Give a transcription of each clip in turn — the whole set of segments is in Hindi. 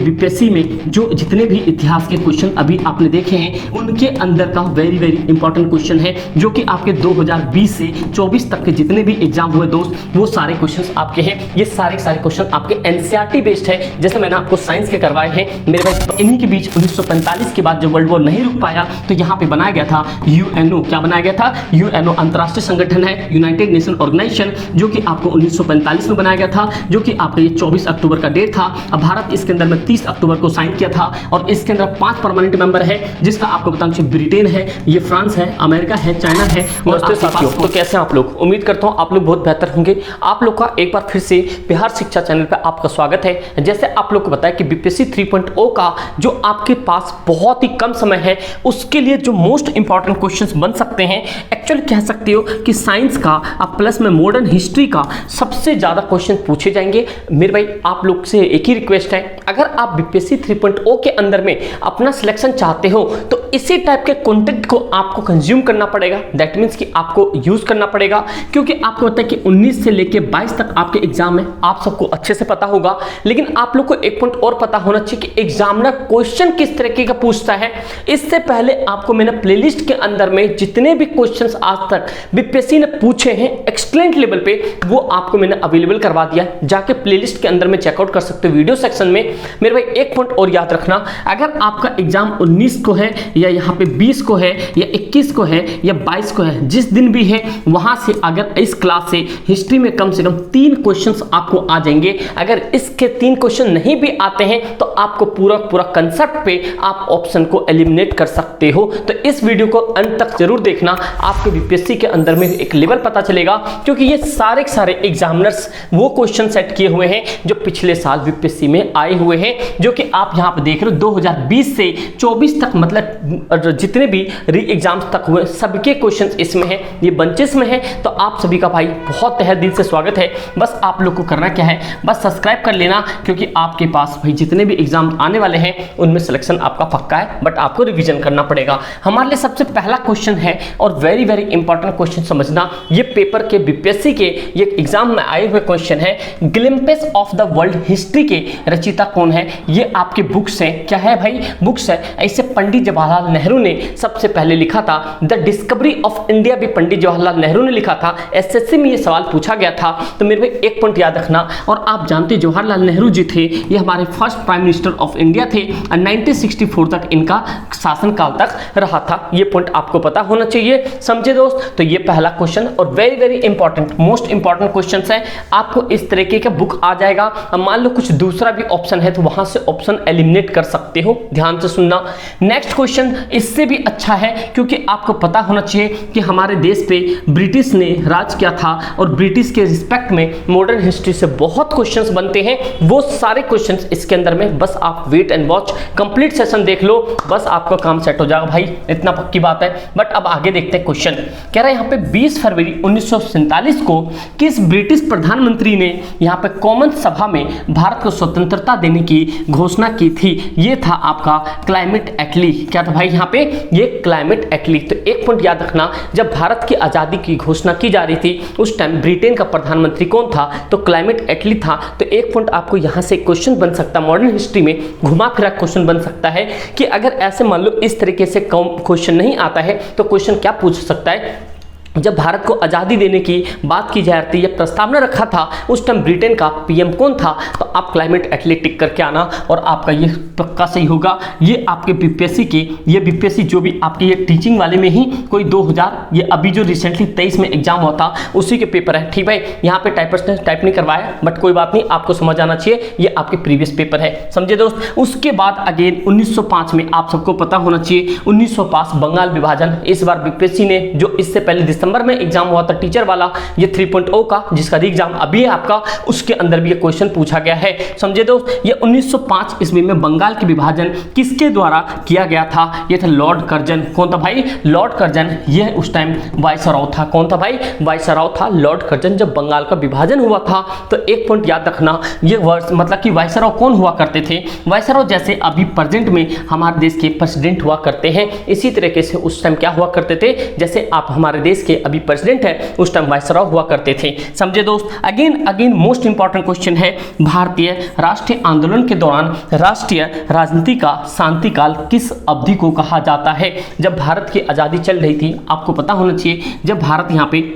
बीपीएससी में जो जितने भी इतिहास के क्वेश्चन अभी आपने देखे हैं उनके अंदर का वेरी वेरी इंपॉर्टेंट क्वेश्चन है, जो कि आपके 2020 से 24 तक के जितने भी एग्जाम हुए दोस्त, वो सारे क्वेश्चन आपके हैं। ये सारे क्वेश्चन आपके एनसीईआरटी बेस्ड है, जैसे मैंने आपको साइंस के करवाए हैं मेरे भाई। इन्हीं के बीच 1945 के बाद जब वर्ल्ड वॉर नहीं रुक पाया तो यहाँ पे बनाया गया था यूएनओ। क्या बनाया गया था? यूएनओ अंतरराष्ट्रीय संगठन है, यूनाइटेड नेशन ऑर्गेनाइजेशन, जो कि आपको 1945 में बनाया गया था, जो कि आपका ये 24 अक्टूबर का डेट था। अब भारत इसके अंदर में 30 अक्टूबर को साइन किया था और इसके अंदर 5 परमानेंट मेंबर है, जिसका आपको बताऊं कि ब्रिटेन है, ये फ्रांस है, अमेरिका है, चाइना है। और साथियों, तो कैसे आप लोग? उम्मीद करता हूं आप लोग बहुत बेहतर होंगे। आप लोग का एक बार फिर से बिहार शिक्षा चैनल पे आपका स्वागत है। जैसे आप लोग को बताया कि बीपीएससी 3.0 का जो आपके पास बहुत ही कम समय है, उसके लिए जो मोस्ट इंपॉर्टेंट क्वेश्चंस बन सकते हैं, एक्चुअली कह सकते हो कि साइंस का अब प्लस में मॉडर्न हिस्ट्री का सबसे ज्यादा क्वेश्चन पूछे जाएंगे। मेरे भाई आप लोग से एक ही रिक्वेस्ट है, अगर आप बीपीएससी 3.0 के अंदर में अपना सिलेक्शन चाहते हो तो इसी टाइप के कंटेंट को आपको कंज्यूम करना पड़ेगा। दैट मींस कि आपको यूज करना पड़ेगा, क्योंकि आपको पता है कि 19 से लेके 22 तक आपके एग्जाम है, आप सबको अच्छे से पता होगा। लेकिन आप लोग को एक पॉइंट और पता होना चाहिए कि एग्जामिनर क्वेश्चन किस तरीके का पूछता है। इससे पहले आपको मैंने प्लेलिस्ट के अंदर में जितने भी क्वेश्चंस आज तक बीपीएससी ने पूछे हैं एक्सलेंट लेवल पे, वो आपको मैंने अवेलेबल करवा दिया। जाके प्लेलिस्ट के अंदर में चेकआउट कर सकते हो वीडियो सेक्शन में। मेरे भाई एक पॉइंट और याद रखना, अगर आपका एग्जाम 19 को है या यहाँ पे 20 को है या 21 को है या 22 को है, जिस दिन भी है, वहां से अगर इस क्लास से हिस्ट्री में कम से कम 3 क्वेश्चंस आपको आ जाएंगे। अगर इसके 3 क्वेश्चन नहीं भी आते हैं तो आपको पूरा कंसेप्ट पे आप ऑप्शन को एलिमिनेट कर सकते हो। तो इस वीडियो को अंत तक जरूर देखना, आपके बीपीएससी के अंदर में एक लेवल पता चलेगा, क्योंकि ये सारे एग्जामिनर्स वो क्वेश्चन सेट किए हुए हैं जो पिछले साल बीपीएससी में आए हुए हैं, जो कि आप यहां पे देख रहे हो 2020 से 24 तक, मतलब जितने भी री एग्जाम्स तक हुए सबके क्वेश्चंस इसमें हैं, ये बंचेस में है। तो आप सभी का भाई बहुत तहे दिल से स्वागत है। बस आप लोग को करना क्या है, बस सब्सक्राइब कर लेना, क्योंकि आपके पास भाई जितने भी एग्जाम आने वाले हैं उनमें सिलेक्शन आपका पक्का है, बट आपको रिवीजन करना पड़ेगा। हमारे लिए सबसे पहला क्वेश्चन है और वेरी वेरी इंपॉर्टेंट क्वेश्चन समझना, ये पेपर के बीपीएससी के ये एग्जाम में आए हुए क्वेश्चन है। ग्लिम्पस ऑफ द वर्ल्ड हिस्ट्री के रचयिता कौन है? ये आपके बुक्स हैं। क्या है भाई? बुक्स है। ऐसे पंडित जवाहरलाल नेहरू ने सबसे पहले लिखा था। द डिस्कवरी ऑफ इंडिया भी पंडित जवाहरलाल नेहरू ने लिखा था। एसएससी में ये सवाल पूछा गया था। तो मेरे भाई एक पॉइंट याद रखना, और आप जानते जवाहरलाल नेहरू जी थे, ये हमारे first prime minister of India थे और 1964 तक इनका शासनकाल तक रहा था। ये पॉइंट आपको पता होना चाहिए, समझे दोस्त? तो ये पहला क्वेश्चन और very very important most important question है। आपको इस तरीके का बुक आ जाएगा। अब मान लो कुछ दूसरा भी ऑप्शन है तो वहां से ऑप्शन एलिमिनेट कर सकते हो, ध्यान से सुनना। नेक्स्ट क्वेश्चन इससे भी अच्छा है, क्योंकि आपको पता होना चाहिए कि हमारे देश पे ब्रिटिश ने राज किया था और ब्रिटिश के रिस्पेक्ट में मॉडर्न हिस्ट्री से बहुत क्वेश्चंस बनते हैं। वो सारे क्वेश्चंस इसके अंदर में, बस आप wait and watch, complete session देख लो, बस आपका काम सेट हो जाएगा भाई, इतना पक्की बात है। बट अब आगे देखते हैं क्वेश्चन। कह रहा है यहाँ पे 20 फरवरी 1947 को किस ब्रिटिश प्रधानमंत्री ने यहाँ पे कॉमन सभा में भारत को स्वतंत्रता देने की घोषणा की थी? ये था आपका क्लाइमेट एटली। क्या था भाई यहाँ पे? ये क्लाइमेट एटली। तो एक पॉइंट याद रखना, जब भारत की आजादी की घोषणा की जा रही थी उस टाइम ब्रिटेन का प्रधानमंत्री कौन था? तो क्लाइमेट एटली था। तो एक पॉइंट आपको यहाँ से क्वेश्चन बन सकता है, मॉडर्न हिस्ट्री में घुमा फिरा क्वेश्चन बन सकता है कि अगर ऐसे मान लो इस तरीके से क्वेश्चन नहीं आता है तो क्वेश्चन क्या पूछ सकता है? जब भारत को आज़ादी देने की बात की जा रही थी या प्रस्तावना रखा था, उस टाइम ब्रिटेन का पीएम कौन था? तो आप क्लाइमेट एटली टिक करके आना और आपका ये पक्का सही होगा। ये आपके बीपीएससी के, ये बीपीएससी जो भी आपके ये टीचिंग वाले में ही कोई 2000, ये अभी जो रिसेंटली 23 में एग्जाम हुआ था उसी के पेपर है। ठीक भाई, यहाँ पे टाइपर्स ने टाइप नहीं करवाया, बट कोई बात नहीं, आपको समझ आना चाहिए, ये आपके प्रीवियस पेपर है, समझे दोस्त? उसके बाद अगेन 1905 में आप सबको पता होना चाहिए, 1905 बंगाल विभाजन। इस बार बीपीएससी ने, जो इससे पहले दिसंबर में एग्जाम हुआ था टीचर वाला, ये 3.0 का, जिसका एग्जाम अभी है आपका, उसके अंदर भी ये क्वेश्चन पूछा गया है, समझे दोस्त? ये 1905 ईस्वी में बंगाल के विभाजन किसके द्वारा किया गया था? ये था लॉर्ड कर्जन। कौन था भाई? Lord Curzon. ये उस टाइम वाइसरॉय था। कौन था भाई? वाइसरॉय था लॉर्ड कर्जन, जब बंगाल का विभाजन हुआ था। तो एक पॉइंट याद रखना, ये वर्ष मतलब कि वाइसरॉय कौन हुआ करते थे? वाइसरॉय जैसे अभी प्रेजेंट में हमारे देश के प्रेसिडेंट हुआ करते हैं, इसी तरीके से उस टाइम क्या हुआ करते थे? जैसे आप हमारे देश के अभी प्रेसिडेंट है, उस टाइम वायसरॉय हुआ करते थे। समझे दोस्त। अगेन मोस्ट इंपॉर्टेंट क्वेश्चन है, भारतीय राष्ट्रीय आंदोलन के दौरान राष्ट्रीय राजनीति का शांति काल किस अवधि को कहा जाता है? जब भारत की आज़ादी चल रही थी, आपको पता होना चाहिए, जब भारत यहाँ पे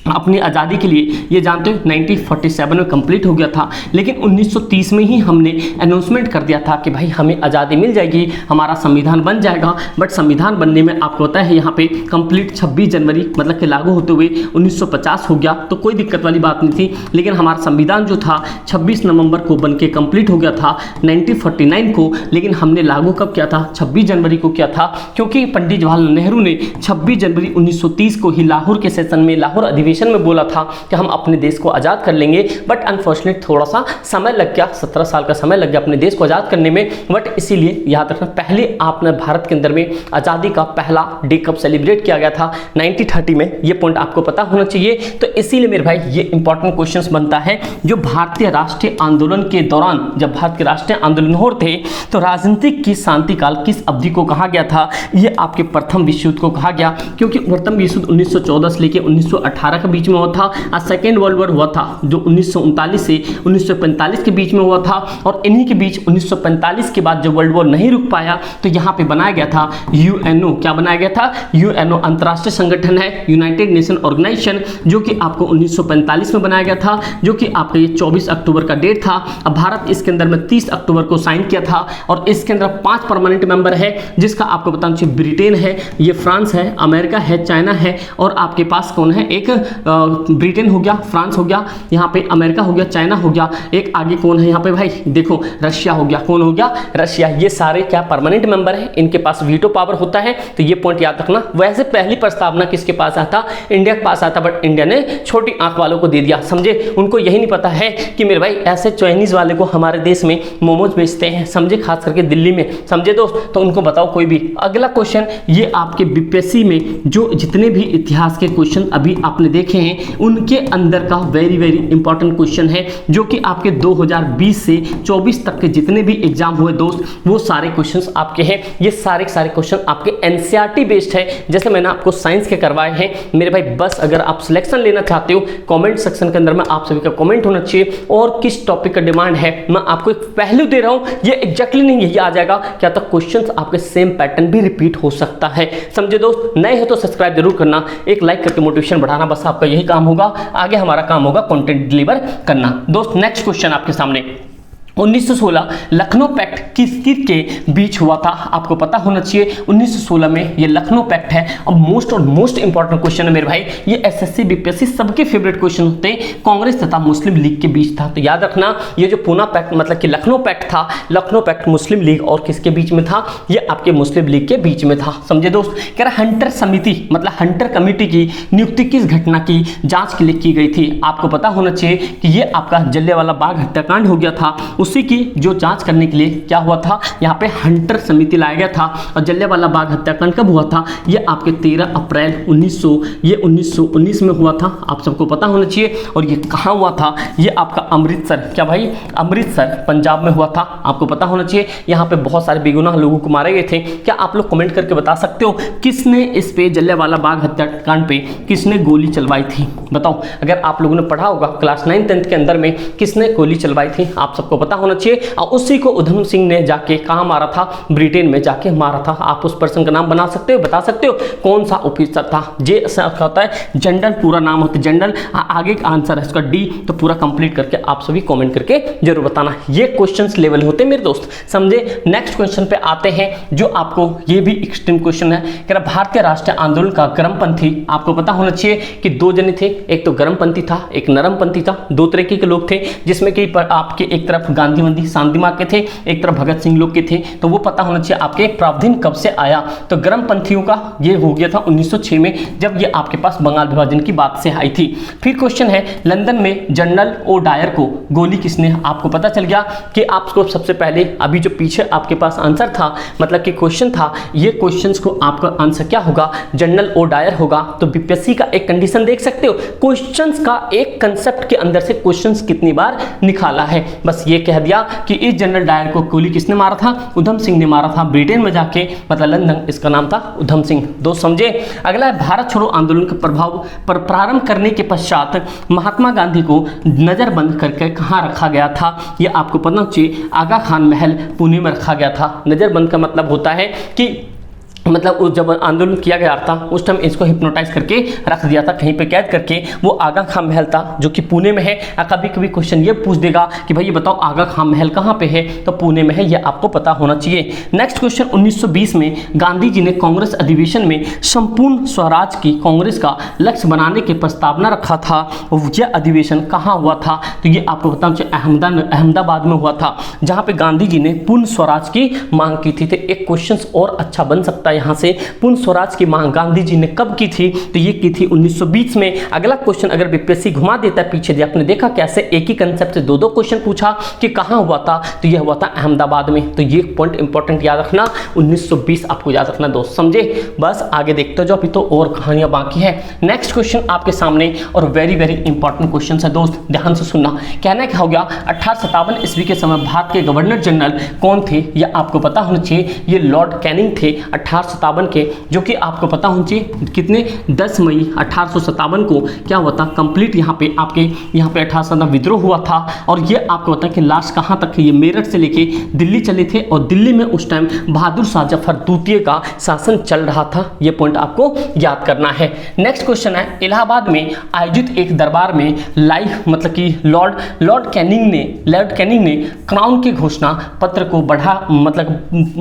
अपनी आज़ादी के लिए, ये जानते हो 1947 में कंप्लीट हो गया था, लेकिन 1930 में ही हमने अनाउंसमेंट कर दिया था कि भाई हमें आज़ादी मिल जाएगी, हमारा संविधान बन जाएगा। बट संविधान बनने में आपको पता है यहाँ पे कंप्लीट 26 जनवरी मतलब कि लागू होते हुए 1950 हो गया, तो कोई दिक्कत वाली बात नहीं थी। लेकिन हमारा संविधान जो था 26 नवंबर को बन के कंप्लीट हो गया था 1949 को, लेकिन हमने लागू कब किया था? 26 जनवरी को किया था, क्योंकि पंडित जवाहरलाल नेहरू ने 26 जनवरी 1930 को ही लाहौर के सेशन में, लाहौर अधिवेशन में बोला था कि हम अपने देश को आज़ाद कर लेंगे। बट अनफॉर्चुनेट थोड़ा सा समय लग गया, 17 साल का समय लग गया अपने देश को आज़ाद करने में। बट इसीलिए याद रखना, पहले आपने भारत के अंदर में आज़ादी का पहला डे कब सेलिब्रेट किया गया था? 1930 में। ये पॉइंट आपको पता होना चाहिए। तो इसीलिए मेरे भाई ये इंपॉर्टेंट क्वेश्चन बनता है, जो भारतीय राष्ट्रीय आंदोलन के दौरान, जब भारत के राष्ट्रीय आंदोलन हो रहे थे, तो राजनीतिक की शांति काल किस अवधि को कहा गया था? ये आपके प्रथम विश्व युद्ध को कहा गया, क्योंकि प्रथम विश्व युद्ध 1914 से लेकर 1918 के बीच में हुआ था, और सेकेंड वर्ल्ड वॉर हुआ था जो 1939 से 1945 के बीच में हुआ था। और इन्हीं के बीच 1945 के बाद जब वर्ल्ड वॉर नहीं रुक पाया, तो यहाँ पे बनाया गया था यूएनओ। क्या बनाया गया था? यूएनओ अंतर्राष्ट्रीय संगठन है, यूनाइटेड नेशन ऑर्गेनाइजेशन, जो कि आपको 1945 में बनाया गया था, जो कि आपका ये 24 अक्टूबर का डेट था। अब भारत इसके अंदर में 30 अक्टूबर को साइन किया था, और इसके अंदर 5 परमानेंट मेंबर है, जिसका आपको बताना चाहिए ब्रिटेन है, ये फ्रांस है, अमेरिका है, चाइना है, और आपके पास कौन है? एक ब्रिटेन हो गया, फ्रांस हो गया, यहाँ पे अमेरिका हो गया, चाइना हो गया, एक आगे कौन है यहाँ पे भाई? देखो रशिया हो गया। कौन हो गया? रशिया। ये सारे क्या परमानेंट मेंबर है, इनके पास वीटो पावर होता है। तो ये पॉइंट याद रखना। वैसे पहली प्रस्तावना किसके पास आया था? इंडिया के पास आया था, बट इंडिया ने छोटी आंख वालों को दे दिया। समझे। उनको यही नहीं पता है कि मेरे भाई ऐसे चाइनीज वाले को हमारे देश में मोमोज बेचते हैं, समझे, खास करके दिल्ली में। समझे दोस्त। तो उनको बताओ कोई भी। अगला क्वेश्चन, ये आपके बीपीएससी में जो जितने भी इतिहास के क्वेश्चन अभी आपने देखे हैं, उनके अंदर का वेरी इंपॉर्टेंट क्वेश्चन है, जो कि आपके 2020 से 24 तक के जितने भी एग्जाम हुए दोस्त, वो सारे क्वेश्चंस आपके हैं। ये सारे क्वेश्चन आपके एनसीईआरटी बेस्ड है, जैसे मैंने आपको साइंस के करवाए हैं मेरे भाई। बस अगर आप सिलेक्शन लेना चाहते हो, कमेंट सेक्शन के अंदर में आप सभी का कमेंट होना चाहिए, और किस टॉपिक का डिमांड है मैं आपको एक पहलू दे रहा हूं। ये एग्जैक्टली नहीं यही आ जाएगा, क्या तो क्वेश्चंस आपके सेम पैटर्न भी रिपीट हो सकता है। समझे दोस्त। नए हो तो सब्सक्राइब जरूर करना, एक लाइक करके मोटिवेशन बढ़ाना, बस आपका यही काम होगा। आगे हमारा काम होगा कंटेंट डिलीवर करना। दोस्त नेक्स्ट क्वेश्चन आपके सामने, 1916 लखनऊ पैक्ट किस के बीच हुआ था? आपको पता होना चाहिए 1916 में ये लखनऊ पैक्ट है। अब मोस्ट इंपॉर्टेंट क्वेश्चन है मेरे भाई, ये एसएससी बीपीएससी सबके फेवरेट क्वेश्चन होते हैं, कांग्रेस तथा मुस्लिम लीग के बीच था। तो याद रखना, ये जो पूना पैक्ट मतलब कि लखनऊ पैक्ट था, लखनऊ पैक्ट मुस्लिम लीग और किसके बीच में था? ये आपके मुस्लिम लीग के बीच में था। समझे दोस्त। कह रहा हंटर समिति मतलब हंटर कमेटी की नियुक्ति किस घटना की जांच के लिए की गई थी? आपको पता होना चाहिए कि ये आपका जलियांवाला बाग हत्याकांड हो गया था, उसी की जो जांच करने के लिए क्या हुआ था? यहाँ पे हंटर समिति लाया गया था। और जलियांवाला बाग हत्याकांड कब हुआ था? ये आपके 13 अप्रैल 1919 में हुआ था, आप सबको पता होना चाहिए। और ये कहाँ हुआ था? ये आपका अमृतसर, क्या भाई? अमृतसर पंजाब में हुआ था, आपको पता होना चाहिए। यहाँ पे बहुत सारे बेगुनाह लोगों को मारे गए थे। क्या आप लोग कमेंट करके बता सकते हो किसने इस पे जलियांवाला बाग हत्याकांड पे किसने गोली चलवाई थी? बताओ। अगर आप लोगों ने पढ़ा होगा क्लास 9-10 के अंदर में, किसने गोली चलवाई थी आपको सबको पता होना चाहिए। और उसी को उधम सिंह ने जाके कहाँ मारा था? ब्रिटेन में जाके मारा था। आप उस पर्सन का नाम बना सकते हो, बता सकते हो कौन सा ऑफिसर था? जे होता है जनरल, पूरा नाम होता है जनरल। आगे का आंसर है इसका डी। तो पूरा कंप्लीट करके आप सभी कमेंट करके जरूर बताना। ये क्वेश्चंस लेवल होते हैं मेरे दोस्त, समझे। नेक्स्ट क्वेश्चन पे आते हैं, जो आपको ये भी एक्सट्रीम क्वेश्चन है। कह रहा भारतीय राष्ट्रीय आंदोलन का गर्मपंथी, आपको पता होना चाहिए कि दो जने थे, एक तो गर्मपंथी था, एक नरमपंथी था। दो तरीके के लोग थे, जिसमें कि आपके एक तरफ गांधीवादी शांत दिमाग के थे, एक तरफ भगत सिंह लोग के थे। तो वो पता होना चाहिए आपके प्रावधान कब से आया। तो गर्मपंथियों का ये हो गया था 1906 में, जब ये आपके पास बंगाल विभाजन की बात से आई थी। फिर क्वेश्चन है, लंदन में जनरल ओ डायर को गोली किसने? आपको पता चल गया कि आपको सबसे पहले अभी जो पीछे आपके पास आंसर था, मतलब कि क्वेश्चन था, ये क्वेश्चंस को आपका आंसर क्या होगा? जनरल ओ डायर होगा। तो बीपीएससी का एक कंडीशन देख सकते हो, क्वेश्चंस का एक कंसेप्ट के अंदर से क्वेश्चंस कितनी बार निकाला है, बस ये कह कह दिया कि इस जनरल डायर को गोली किसने मारा था, उधम सिंह ने मारा था, ब्रिटेन में जाके, मतलब लंदन, इसका नाम था उधम सिंह। दोस्त समझे। अगला है भारत छोड़ो आंदोलन के प्रभाव पर प्रारंभ करने के पश्चात महात्मा गांधी को नजरबंद करके कहाँ रखा गया था, ये आपको पता चाहिए। आगा खान महल पुणे में रखा गया था। नजरबंद का मतलब होता है कि मतलब उस जब आंदोलन किया गया था उस टाइम इसको हिप्नोटाइज करके रख दिया था, कहीं पे कैद करके। वो आगा खान महल था जो कि पुणे में है। कभी कभी क्वेश्चन ये पूछ देगा कि भाई ये बताओ आगा खान महल कहाँ पे है, तो पुणे में है, ये आपको पता होना चाहिए। नेक्स्ट क्वेश्चन, 1920 में गांधी जी ने कांग्रेस अधिवेशन में संपूर्ण स्वराज की कांग्रेस का लक्ष्य बनाने की प्रस्तावना रखा था। यह अधिवेशन कहाँ हुआ था, तो ये आपको बताना चाहिए अहमदाबाद में हुआ था, जहाँ पे गांधी जी ने पूर्ण स्वराज की मांग की थी। तो एक क्वेश्चन और अच्छा बन सकता है यहाँ से, पूर्ण स्वराज की मांग गांधी जी ने कब की थी, तो ये की थी 1920 में। अगला क्वेश्चन अगर बीपीएससी घुमा देता है पीछे, आपने देखा कैसे एक ही कंसेप्ट से दो दो क्वेश्चन पूछा कि कहाँ हुआ था, तो यह हुआ था अहमदाबाद में। तो ये पॉइंट इंपॉर्टेंट याद रखना, 1920 आपको याद रखना दोस्त, समझे। बस आगे देखते जाओ, अभी तो और कहानियां बाकी है। नेक्स्ट क्वेश्चन आपके सामने और वेरी वेरी इंपॉर्टेंट क्वेश्चन है दोस्त, ध्यान से सुनना। कहना क्या हो गया, 1857 ईस्वी के समय भारत के गवर्नर जनरल कौन थे, यह आपको पता होना चाहिए। ये लॉर्ड कैनिंग थे 1857 के, जो कि आपको पता होना चाहिए कितने 10 मई 1857 को क्या हुआ था, कंप्लीट यहाँ पे आपके यहाँ पे 1857 विद्रोह हुआ था। और ये आपको पता है कि लास्ट कहाँ तक, ये मेरठ से लेके दिल्ली चले थे, और दिल्ली में उस टाइम बहादुर शाह जफर द्वितीय का शासन चल रहा था। ये पॉइंट आपको याद करना है। नेक्स्ट क्वेश्चन है, इलाहाबाद में आयोजित एक दरबार में लाइव मतलब कि लॉर्ड कैनिंग ने क्राउन के घोषणा पत्र को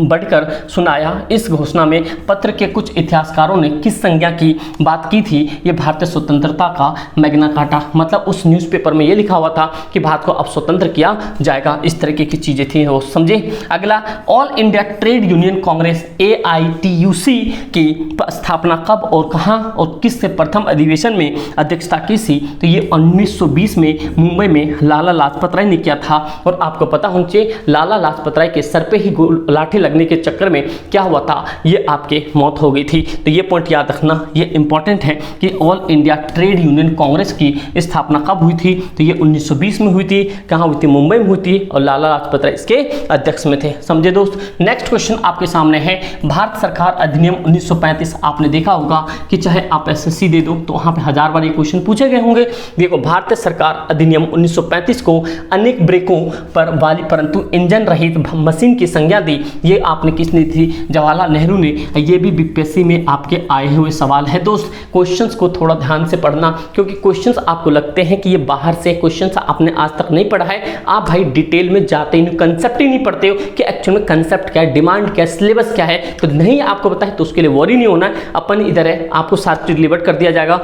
बढ़कर सुनाया। इस घोषणा में पत्र के कुछ इतिहासकारों ने किस संज्ञा की बात की थी, ये भारतीय स्वतंत्रता का मैग्ना कार्टा, मतलब उस न्यूज़पेपर में ये लिखा हुआ था कि भारत को अब स्वतंत्र किया जाएगा, इस तरीके की चीजें थी, वो समझे। अगला, all India trade union Congress AITUC की स्थापना कब और कहां और किससे प्रथम अधिवेशन में अध्यक्षता की थी, तो ये 1920 में मुंबई में लाला लाजपत राय ने किया था। और आपको पता होना चाहिए लाला लाजपत राय के सर पे ही लाठी लगने के चक्कर में क्या हुआ था, ये आपके मौत हो गई थी। तो ये पॉइंट याद रखना, ये इंपॉर्टेंट है कि all India trade union Congress की स्थापना कब हुई थी, तो ये 1920 में हुई थी। कहाँ हुई थी, मुंबई में हुई थी, और लाला लाजपत राय इसके अध्यक्ष में थे, समझे दोस्त। नेक्स्ट क्वेश्चन आपके सामने है, भारत सरकार अधिनियम 1935। आपने देखा होगा कि चाहे आप SSC दे दो तो वहाँ पे 1000 बार ये क्वेश्चन पूछे गए होंगे। देखो, भारतीय सरकार अधिनियम 1935 को अनेक ब्रेकों पर वाली परंतु इंजन रहित मशीन की संज्ञा दी। ये आपने किसने दी, जवाहरलाल नेहरू ने। ये भी बीपीएससी में आपके आए हुए सवाल है दोस्त। क्वेश्चंस को थोड़ा ध्यान से पढ़ना, क्योंकि क्वेश्चंस आपको लगते हैं कि ये बाहर से क्वेश्चंस आपने आज तक नहीं पढ़ा है, आप भाई डिटेल में जाते ही कंसेप्ट ही नहीं पढ़ते हो कि एक्चुअल में कंसेप्ट क्या है, डिमांड क्या है, सिलेबस क्या है, तो नहीं आपको पता है तो उसके लिए वरी नहीं होना है। अपन इधर है, आपको सारी चीज डिलीवर कर दिया जाएगा।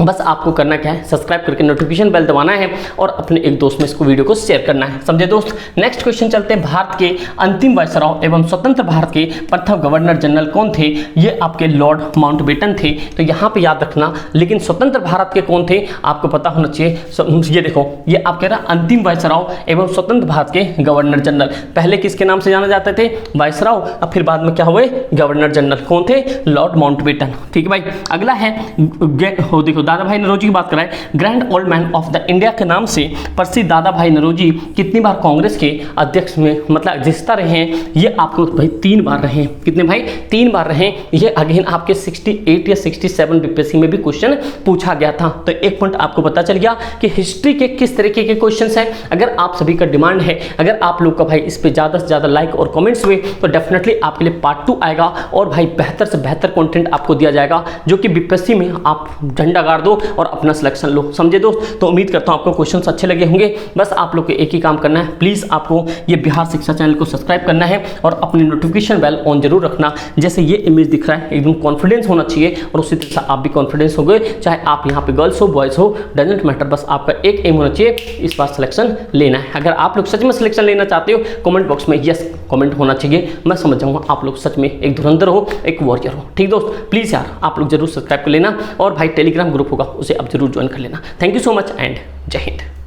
बस आपको करना क्या है, सब्सक्राइब करके नोटिफिकेशन बेल दबाना है और अपने एक दोस्त में इसको वीडियो को शेयर करना है, समझे दोस्त। नेक्स्ट क्वेश्चन चलते हैं, भारत के अंतिम वायसराय एवं स्वतंत्र भारत के प्रथम गवर्नर जनरल कौन थे, ये आपके लॉर्ड माउंटबेटन थे। तो यहाँ पे याद रखना, लेकिन स्वतंत्र भारत के कौन थे आपको पता होना चाहिए। ये देखो, ये आप कह रहे अंतिम वायसराय एवं स्वतंत्र भारत के गवर्नर जनरल, पहले किसके नाम से जाना जाते थे, वायसराय, और फिर बाद में क्या हुए, गवर्नर जनरल। कौन थे, लॉर्ड माउंटबेटन, ठीक है भाई। अगला है, देखो दादा भाई नौरोजी की बात कराएं, grand old man of the India के नाम से प्रसिद्ध दादा भाई नौरोजी कितनी बार कांग्रेस के अध्यक्ष में मतलब अध्यक्षता रहे हैं, ये आपको भाई 3 बार रहे। कितने भाई, 3 बार रहे। ये अगेन आपके 68 या 67 बीपीएससी में भी क्वेश्चन पूछा गया था। तो एक पॉइंट आपको पता चल गया कि हिस्ट्री के किस तरीके के क्वेश्चंस हैं। अगर आप सभी का डिमांड है, अगर आप लोग का भाई इस पे ज़्यादा से ज़्यादा लाइक और कमेंट्स हुए तो डेफिनेटली आपके लिए पार्ट 2 आएगा, और भाई बेहतर से बेहतर कंटेंट आपको दिया जाएगा, जो कि बीपीएससी में आप झंडा गाड़ दो और अपना सिलेक्शन लो, समझे दोस्त। तो उम्मीद करता हूँ आपको क्वेश्चंस अच्छे लगे होंगे। बस आप लोग को एक ही काम करना है, प्लीज़ आपको ये बिहार शिक्षा चैनल को सब्सक्राइब करना है और अपनी नोटिफिकेशन बेल ऑन जरूर रखना। जैसे ये इमेज दिख रहा है, एकदम कॉन्फिडेंस होना चाहिए, और उसी तरह से आप भी कॉन्फिडेंस हो गए, चाहे आप यहाँ पे गर्ल्स हो बॉयज हो, डजेंट मैटर। बस आपका एक एम होना चाहिए, इस बार सिलेक्शन लेना है। अगर आप लोग सच में सिलेक्शन लेना चाहते हो, कमेंट बॉक्स में यस कमेंट होना चाहिए। मैं समझ जाऊँगा आप लोग सच में एक धुरंधर हो, एक वॉरियर हो, ठीक दोस्त। प्लीज़ यार आप लोग जरूर सब्सक्राइब कर लेना, और भाई टेलीग्राम ग्रुप होगा उसे आप जरूर ज्वाइन कर लेना। Thank you so much and जय हिंद।